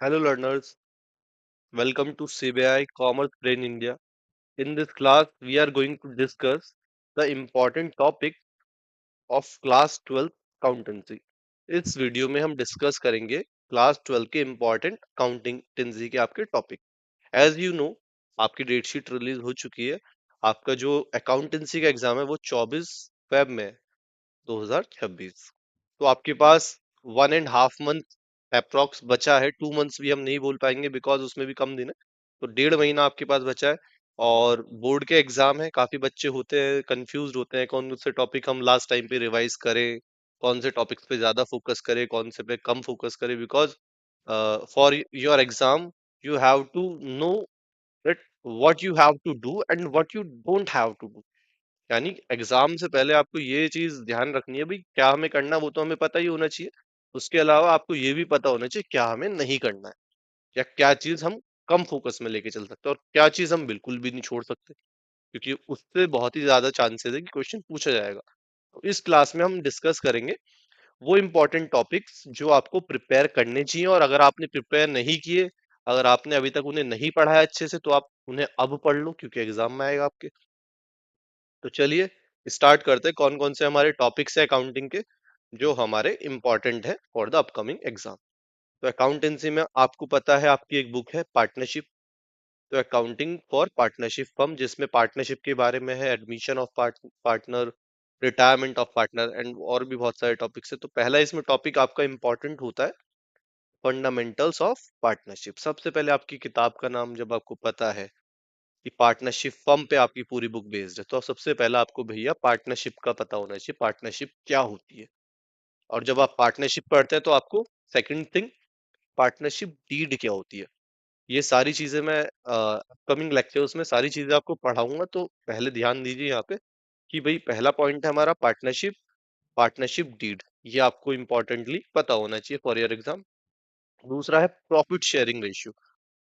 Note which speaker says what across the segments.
Speaker 1: Hello learners, welcome to CBI Commerce Brain India. In this class, we are going to discuss the important topic of class 12 accountancy. इस video में हम discuss करेंगे class 12 के important accountancy के आपके topic. As you know, आपकी date sheet release हो चुकी है। आपका जो अकाउंटेंसी का एग्जाम है वो 24 फेब में है, 2026। तो आपके पास 1.5 मंथ अप्रोक्स बचा है। 2 मंथ्स भी हम नहीं बोल पाएंगे बिकॉज उसमें भी कम दिन है। तो 1.5 महीना आपके पास बचा है और बोर्ड के एग्जाम है। काफी बच्चे होते हैं, कंफ्यूज होते हैं कौन से टॉपिक हम लास्ट टाइम पे रिवाइज करें, कौन से टॉपिक्स पे ज्यादा फोकस करें, कौन से पे कम फोकस करें। Because for your exam you have to know that what you have to do and what you don't have to do. यानी एग्जाम से पहले आपको ये चीज ध्यान रखनी है, भाई क्या हमें करना है वो तो हमें पता ही होना चाहिए। उसके अलावा आपको ये भी पता होना चाहिए क्या हमें नहीं करना है, या क्या चीज हम कम फोकस में लेके चल सकते हैं और क्या चीज हम बिल्कुल भी नहीं छोड़ सकते, क्योंकि उससे बहुत ही ज्यादा चांसेस है कि क्वेश्चन पूछा जाएगा। तो इस क्लास में हम डिस्कस करेंगे वो इंपॉर्टेंट टॉपिक्स जो आपको प्रिपेयर करने चाहिए, और अगर आपने प्रिपेयर नहीं किए, अगर आपने अभी तक उन्हें नहीं पढ़ा है अच्छे से, तो आप उन्हें अब पढ़ लो क्योंकि एग्जाम में आएगा आपके। तो चलिए स्टार्ट करते हैं कौन कौन से हमारे टॉपिक्स है अकाउंटिंग के जो हमारे इंपॉर्टेंट है फॉर द अपकमिंग एग्जाम। तो अकाउंटेंसी में आपको पता है आपकी एक बुक है पार्टनरशिप। तो अकाउंटिंग फॉर पार्टनरशिप फर्म, जिसमें पार्टनरशिप के बारे में है, admission of partner, retirement of partner and और भी बहुत सारे टॉपिक्स है। तो पहला इसमें टॉपिक आपका इंपॉर्टेंट होता है फंडामेंटल्स ऑफ पार्टनरशिप। सबसे पहले आपकी किताब का नाम जब आपको पता है कि पार्टनरशिप फर्म पे आपकी पूरी बुक बेस्ड है, तो सबसे पहला आपको भैया पार्टनरशिप का पता होना चाहिए, पार्टनरशिप क्या होती है। और जब आप पार्टनरशिप पढ़ते हैं तो आपको सेकंड थिंग पार्टनरशिप डीड क्या होती है। ये सारी चीजें मैं अपकमिंग लेक्चर्स में सारी चीजें आपको पढ़ाऊंगा। तो पहले ध्यान दीजिए यहाँ पे कि भाई पहला पॉइंट है हमारा पार्टनरशिप, पार्टनरशिप डीड, ये आपको इंपॉर्टेंटली पता होना चाहिए फॉर योर एग्जाम। दूसरा है प्रॉफिट शेयरिंग रेशियो।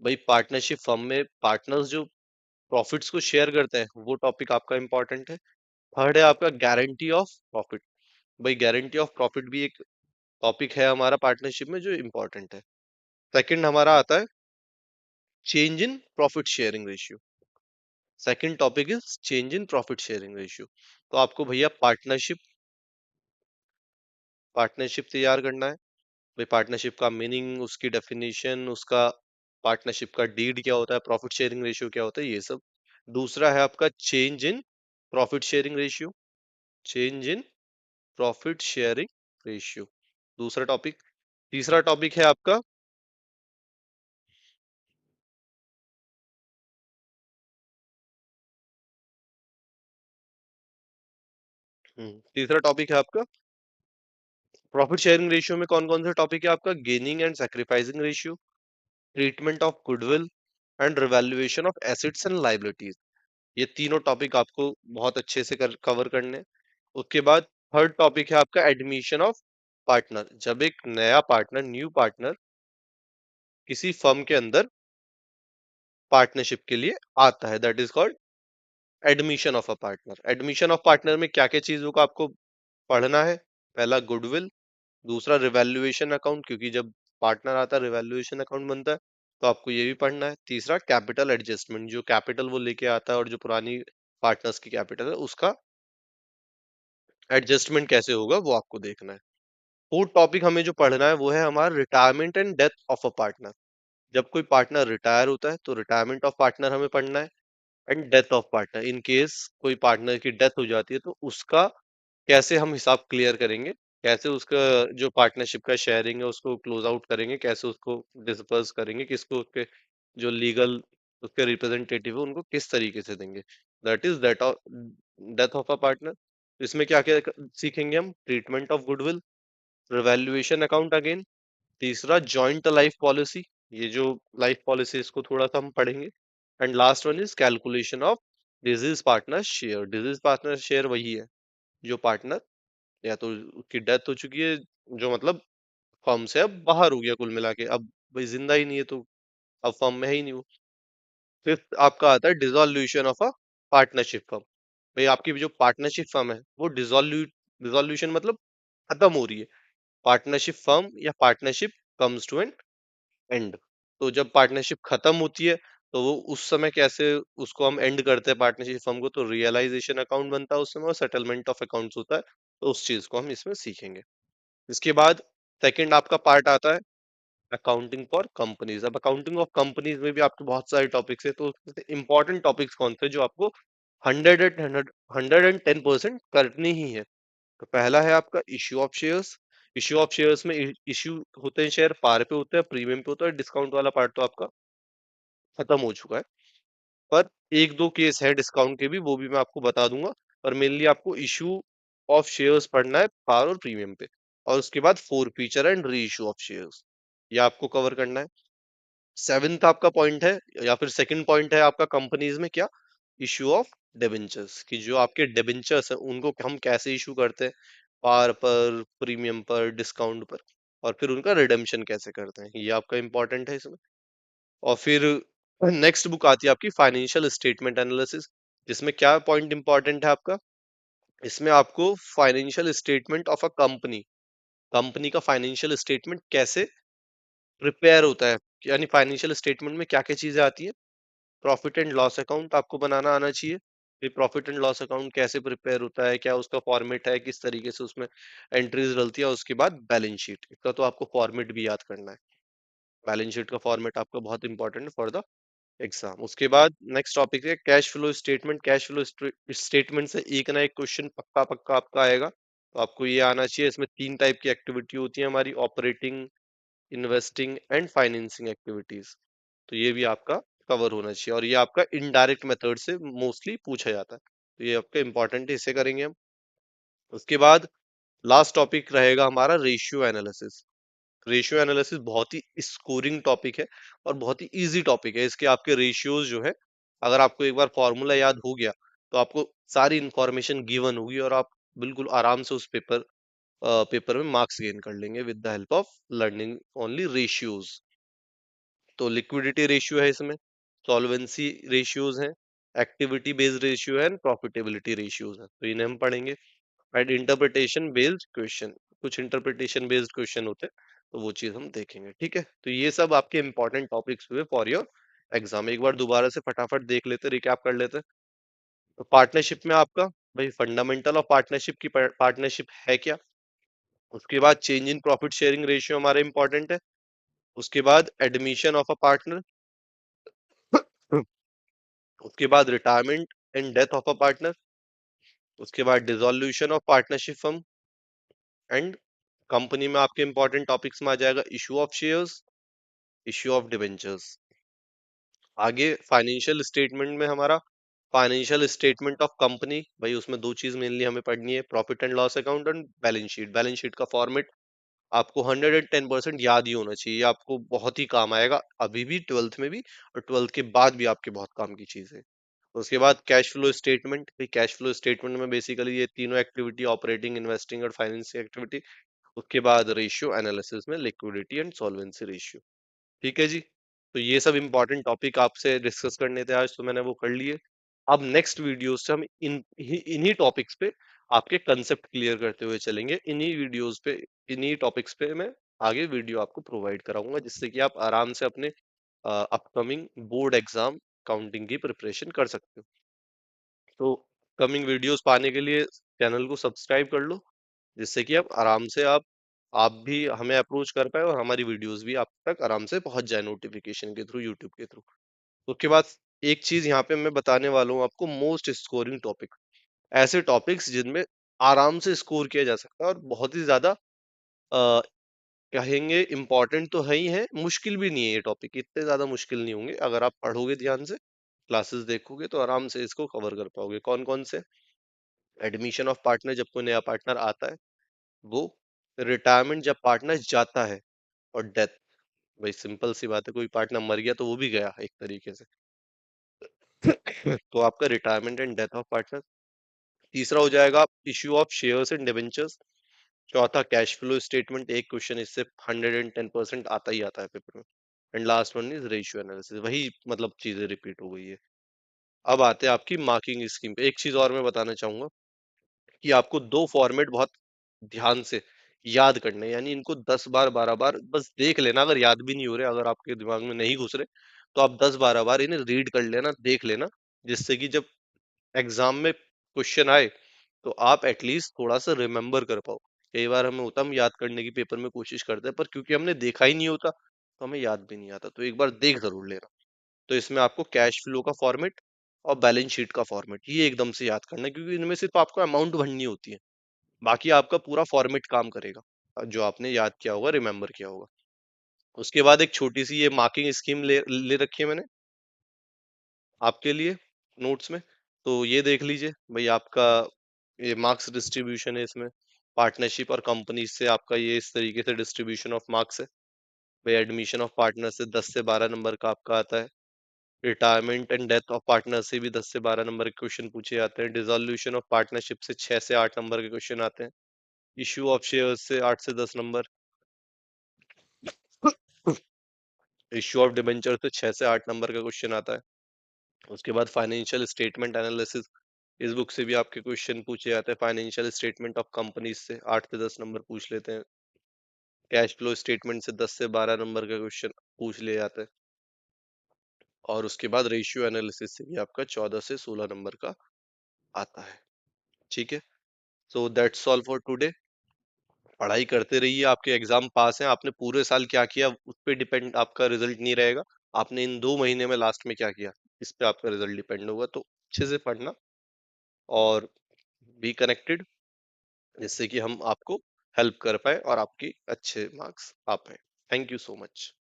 Speaker 1: भाई पार्टनरशिप फर्म में पार्टनर्स जो प्रॉफिट्स को शेयर करते हैं वो टॉपिक आपका इंपॉर्टेंट है। थर्ड है आपका गारंटी ऑफ प्रॉफिट। भाई गारंटी ऑफ प्रॉफिट भी एक टॉपिक है हमारा पार्टनरशिप में जो इंपॉर्टेंट है। सेकंड हमारा आता है change in profit sharing ratio. Second topic is change in profit sharing ratio. तो आपको भैया पार्टनरशिप पार्टनरशिप तैयार करना है। भाई पार्टनरशिप का मीनिंग, उसकी डेफिनेशन, उसका पार्टनरशिप का डीड क्या होता है, प्रॉफिट शेयरिंग रेशियो क्या होता है, ये सब। दूसरा है आपका change in profit sharing ratio, change in profit sharing ratio, दूसरा टॉपिक। तीसरा टॉपिक है आपका तीसरा टॉपिक है आपका प्रॉफिट शेयरिंग रेशियो में कौन कौन से टॉपिक है आपका gaining and sacrificing ratio, treatment of goodwill and revaluation of assets and liabilities. ये तीनों टॉपिक आपको बहुत अच्छे से कवर करने हैं। उसके बाद थर्ड टॉपिक है आपका एडमिशन ऑफ पार्टनर। जब एक नया पार्टनर, न्यू पार्टनर किसी फर्म के अंदर पार्टनरशिप के लिए आता है, that is called admission of a partner. Admission of partner में क्या क्या चीजों को आपको पढ़ना है। पहला गुडविल, दूसरा रिवैल्यूएशन अकाउंट, क्योंकि जब पार्टनर आता है रिवैल्यूएशन अकाउंट बनता है, तो आपको ये भी पढ़ना है। तीसरा कैपिटल एडजस्टमेंट, जो कैपिटल वो लेके आता है और जो पुरानी पार्टनर्स की कैपिटल है उसका एडजस्टमेंट कैसे होगा वो आपको देखना है। फोर्थ टॉपिक हमें जो पढ़ना है वो है हमारा retirement and death of a partner. जब कोई पार्टनर रिटायर होता है तो रिटायरमेंट ऑफ पार्टनर हमें पढ़ना है and death of partner. In case कोई पार्टनर की डेथ हो जाती है तो उसका कैसे हम हिसाब क्लियर करेंगे, कैसे उसका जो पार्टनरशिप का शेयरिंग है उसको क्लोज आउट करेंगे, कैसे उसको डिस्पर्स करेंगे, किसको उसके जो लीगल उसके रिप्रेजेंटेटिव है उनको किस तरीके से देंगे। That is that of death of a partner. इसमें क्या क्या सीखेंगे हम, treatment of goodwill, revaluation account again, तीसरा जॉइंट लाइफ पॉलिसी, ये जो लाइफ पॉलिसी इसको थोड़ा सा हम पढ़ेंगे, and last one is calculation of disease partner share. Disease partner share वही है जो पार्टनर या तो उसकी डेथ हो चुकी है, जो मतलब फर्म से अब बाहर हो गया कुल मिला के, अब भाई जिंदा ही नहीं है तो अब फर्म में है ही नहीं वो। फिफ्थ आपका आता है dissolution of a partnership firm. भाई आपकी जो पार्टनरशिप फर्म है वो डिसोल्यूशन मतलब खत्म हो रही है, पार्टनरशिप फर्म या partnership comes to an end. तो जब पार्टनरशिप खत्म होती है तो वो उस समय कैसे उसको हम एंड करते हैं पार्टनरशिप फर्म को, तो रियलाइजेशन अकाउंट बनता है उस समय और सेटलमेंट ऑफ अकाउंट्स होता है। तो उस चीज को हम इसमें सीखेंगे। इसके बाद सेकंड आपका पार्ट आता है अकाउंटिंग फॉर कंपनीज। अब अकाउंटिंग ऑफ कंपनीज में भी आपके बहुत सारे टॉपिक्स है, तो इंपॉर्टेंट टॉपिक्स कौन से जो आपको 110% करनी ही है। तो पहला है आपका issue of shares. Issue of shares में इश्यू होते हैं शेयर, पार पे होता है, प्रीमियम पे होता है, डिस्काउंट वाला पार्ट तो आपका खत्म हो चुका है। पर एक दो केस है डिस्काउंट के भी, वो भी मैं आपको बता दूंगा। पर मेनली आपको इश्यू ऑफ शेयर्स पढ़ना है पार और प्रीमियम पे। और उसके बाद four feature and re issue of shares, ये आपको कवर करना है। सेवेंथ आपका पॉइंट है या फिर सेकंड पॉइंट है आपका कंपनीज में क्या, इश्यू ऑफ डिबेंचर्स, कि जो आपके डिबेंचर्स हैं उनको हम कैसे इशू करते हैं, पार पर, प्रीमियम पर, डिस्काउंट पर, और फिर उनका रिडेम्पशन कैसे करते हैं, ये आपका इंपॉर्टेंट है इसमें। और फिर नेक्स्ट बुक आती है आपकी फाइनेंशियल स्टेटमेंट एनालिसिस, जिसमें क्या पॉइंट इंपॉर्टेंट है आपका, इसमें आपको financial statement of a company, company का फाइनेंशियल स्टेटमेंट कैसे प्रिपेयर होता है, यानी फाइनेंशियल स्टेटमेंट में क्या क्या चीजें आती है। प्रॉफिट एंड लॉस अकाउंट आपको बनाना आना चाहिए, कि प्रॉफिट एंड लॉस अकाउंट कैसे प्रिपेयर होता है, क्या उसका फॉर्मेट है, किस तरीके से उसमें एंट्रीज डलती है। उसके बाद बैलेंस शीट, इसका तो आपको फॉर्मेट भी याद करना है। बैलेंस शीट का फॉर्मेट आपका बहुत इंपॉर्टेंट है फॉर द एग्जाम। उसके बाद नेक्स्ट टॉपिक है cash flow statement. Cash flow statement से एक ना एक क्वेश्चन पक्का पक्का आपका आएगा, तो आपको ये आना चाहिए। इसमें तीन टाइप की एक्टिविटी होती है हमारी, operating, investing and financing activities. तो ये भी आपका कवर होना चाहिए, और ये आपका इनडायरेक्ट मेथड से मोस्टली पूछा जाता है, तो ये आपका इंपॉर्टेंट है, इसे करेंगे हम। उसके बाद लास्ट टॉपिक रहेगा हमारा रेशियो एनालिसिस। रेशियो एनालिसिस बहुत ही स्कोरिंग टॉपिक है और बहुत ही इजी टॉपिक है। इसके आपके रेशियोज जो है, अगर आपको एक बार फॉर्मूला याद हो गया तो आपको सारी इंफॉर्मेशन गिवन होगी और आप बिल्कुल आराम से उस पेपर में मार्क्स गेन कर लेंगे with the help of learning only ratios. तो लिक्विडिटी रेशियो है इसमें, सॉल्वेंसी रेशियोज हैं, एक्टिविटी बेस्ड रेशियो है, प्रॉफिटेबिलिटी रेशियोज है, तो इन्हें हम पढ़ेंगे। एंड इंटरप्रिटेशन बेस्ड क्वेश्चन, कुछ इंटरप्रिटेशन बेस्ड क्वेश्चन होते हैं, तो वो चीज हम देखेंगे। ठीक है, तो ये सब आपके इंपॉर्टेंट टॉपिक्स हुए फॉर योर एग्जाम। एक बार दोबारा से फटाफट देख लेते, रिकैप कर लेते। तो पार्टनरशिप में आपका भाई फंडामेंटल ऑफ पार्टनरशिप की पार्टनरशिप है क्या। उसके बाद change in profit sharing ratio हमारे इंपॉर्टेंट है। उसके बाद एडमिशन ऑफ अ पार्टनर। उसके बाद retirement and death of a partner. उसके बाद dissolution of partnership firm. And company में आपके इंपॉर्टेंट टॉपिक्स में आ जाएगा issue of shares, issue of debentures. आगे फाइनेंशियल स्टेटमेंट में हमारा फाइनेंशियल स्टेटमेंट ऑफ कंपनी, भाई उसमें दो चीज मेनली हमें पढ़नी है, profit and loss account and balance sheet. Balance sheet का फॉर्मेट आपको 110% याद ही होना चाहिए, आपको बहुत ही काम आएगा अभी भी, ट्वेल्थ में भी, और ट्वेल्थ के बाद भी आपके बहुत काम की चीज है। उसके बाद cash flow statement. Cash flow statement में बेसिकली ये तीनों एक्टिविटी, ऑपरेटिंग, इन्वेस्टिंग और फाइनेंसिंग एक्टिविटी। उसके बाद रेशियो एनालिसिस में लिक्विडिटी एंड सॉल्वेंसी रेशियो। ठीक है जी, तो ये सब इंपॉर्टेंट टॉपिक आपसे डिस्कस करने थे आज, तो मैंने वो कर लिए। अब नेक्स्ट वीडियो से हम इन्हीं टॉपिक्स पे आपके कंसेप्ट क्लियर करते हुए चलेंगे। इन्हीं वीडियोस पे, इन्हीं टॉपिक्स पे मैं आगे वीडियो आपको प्रोवाइड कराऊंगा, जिससे कि आप आराम से अपने अपकमिंग बोर्ड एग्जाम काउंटिंग की प्रिपरेशन कर सकते हो। तो कमिंग वीडियोस पाने के लिए चैनल को सब्सक्राइब कर लो, जिससे कि आप आराम से आप भी हमें अप्रोच कर पाए और हमारी वीडियोस भी आप तक आराम से पहुंच जाए नोटिफिकेशन के थ्रू, यूट्यूब के थ्रू। उसके बाद एक चीज यहाँ पे मैं बताने वाला हूँ आपको, मोस्ट स्कोरिंग टॉपिक, ऐसे टॉपिक्स जिनमें आराम से स्कोर किया जा सकता है और बहुत ही ज्यादा कहेंगे इम्पोर्टेंट तो है ही है, मुश्किल भी नहीं है। ये टॉपिक इतने ज्यादा मुश्किल नहीं होंगे, अगर आप पढ़ोगे ध्यान से, क्लासेस देखोगे तो आराम से इसको कवर कर पाओगे। कौन कौन से, एडमिशन ऑफ पार्टनर जब कोई नया पार्टनर आता है वो, रिटायरमेंट जब पार्टनर जाता है, और डेथ, भाई सिंपल सी बात है, कोई पार्टनर मर गया तो वो भी गया एक तरीके से। तो आपका retirement and death of partner. तीसरा हो जाएगा issue of shares and debentures. चौथा कैश फ्लो स्टेटमेंट, एक क्वेश्चन इससे 110% आता ही आता है पेपर में। And last one is ratio analysis, वही मतलब चीजें रिपीट हो गई है। अब आते हैं आपकी मार्किंग स्कीम पे। एक चीज और मैं बताना चाहूंगा कि आपको दो फॉर्मेट बहुत ध्यान से याद करने, यानी इनको 10 बार 12 बार बस देख लेना। अगर याद भी नहीं हो रहे, अगर आपके दिमाग में नहीं घुस रहे, तो आप 10 12 बार इन्हें रीड कर लेना, देख लेना, जिससे कि जब एग्जाम में क्वेश्चन आए तो आप एटलीस्ट थोड़ा सा रिमेम्बर कर पाओ। कई बार हमें होता, हम याद करने की पेपर में कोशिश करते हैं, पर क्योंकि हमने देखा ही नहीं होता तो हमें याद भी नहीं आता। तो एक बार देख जरूर लेना। तो इसमें आपको कैश फ्लो का फॉर्मेट और बैलेंस शीट का फॉर्मेट ये एकदम से याद करना है, क्योंकि इनमें सिर्फ आपको अमाउंट भरनी होती है, बाकी आपका पूरा फॉर्मेट काम करेगा, जो आपने याद किया होगा, रिमेम्बर किया होगा। उसके बाद एक छोटी सी ये मार्किंग स्कीम ले ले रखी है मैंने आपके लिए नोट्स में। तो ये देख लीजिए भाई, आपका ये मार्क्स डिस्ट्रीब्यूशन है इसमें। पार्टनरशिप और कंपनी से आपका ये इस तरीके से डिस्ट्रीब्यूशन ऑफ मार्क्स है। भाई एडमिशन ऑफ पार्टनर से 10 से 12 नंबर का आपका आता है। Retirement and death of partner से भी 10 से 12 नंबर के क्वेश्चन पूछे जाते हैं। डिसोल्यूशन ऑफ पार्टनरशिप से 6 से 8 नंबर के क्वेश्चन आते हैं। इश्यू ऑफ शेयर्स से 8 से 10 नंबर। इश्यू ऑफ डिबेंचर से 6 से 8 नंबर का क्वेश्चन आता है। उसके बाद फाइनेंशियल स्टेटमेंट एनालिसिस, इस बुक से भी आपके क्वेश्चन पूछे जाते हैं। फाइनेंशियल स्टेटमेंट ऑफ कंपनीज से 8 से 10 नंबर पूछ लेते हैं। कैश फ्लो स्टेटमेंट से 10 से 12 नंबर का क्वेश्चन पूछ लिए जाते हैं। और उसके बाद रेशियो एनालिसिस से भी आपका 14 से 16 नंबर का आता है। ठीक है, so that's all for today. पढ़ाई करते रहिए, आपके एग्जाम पास हैं। आपने पूरे साल क्या किया उस पर डिपेंड आपका रिजल्ट नहीं रहेगा। आपने इन 2 महीने में लास्ट में क्या किया, इस पे आपका रिजल्ट डिपेंड होगा। तो अच्छे से पढ़ना और बी कनेक्टेड, जिससे कि हम आपको हेल्प कर पाए और आपकी अच्छे मार्क्स आ पाए। Thank you so much.